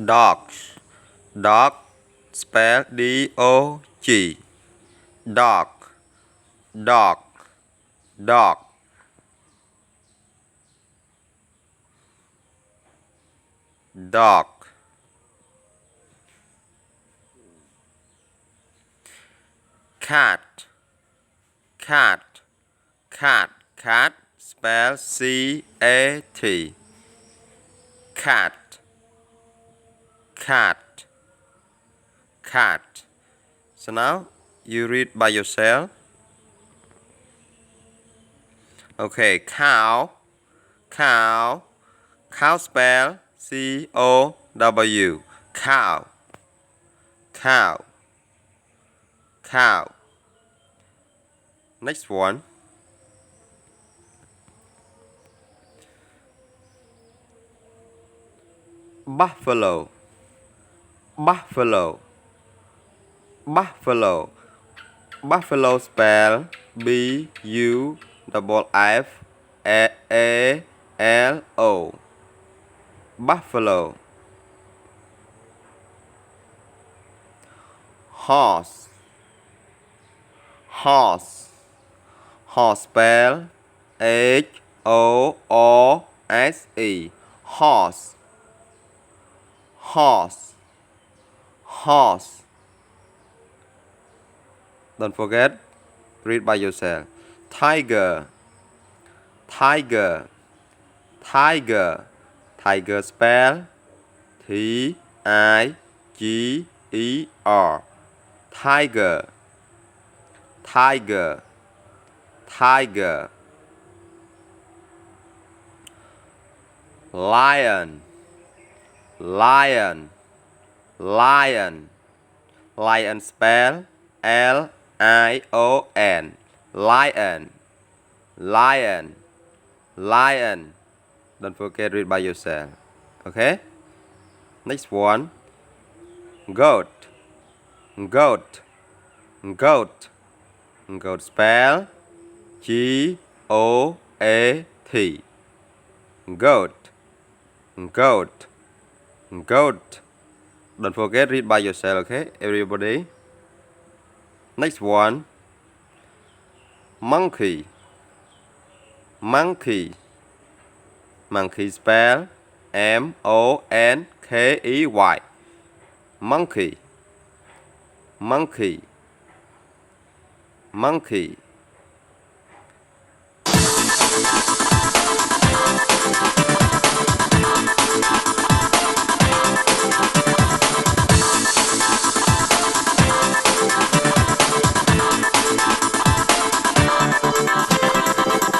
Dog. Dog. Spell D-O-G. Dog. Dog. Dog. Dog. Cat. Cat. Cat. Cat. Spell C-A-T. Cat. Cat. Cat. So now you read by yourself. Okay, cow. Cow. Cow spell C-O-W. Cow. Cow. Cow. Next one. Buffalo. Buffalo. Buffalo. Buffalo spell B-U-F-F-A-L-O. Buffalo. Horse. Horse. Horse spell H-O-R-S-E. Horse. Horse. Horse. Don't forget, read by yourself. Tiger. Tiger. Tiger. Tiger spell T-I-G-E-R. Tiger. Tiger. Tiger. Lion. Lion. Lion. Lion spell L-I-O-N. Lion. Lion. Lion. Don't forget, read by yourself. Okay? Next one. Goat. Goat. Goat. Goat spell G-O-A-T. Goat. Goat. Goat. Don't forget, read by yourself, okay, everybody? Next one. Monkey. Monkey. Monkey spell M-O-N-K-E-Y. Monkey. Monkey. Monkey.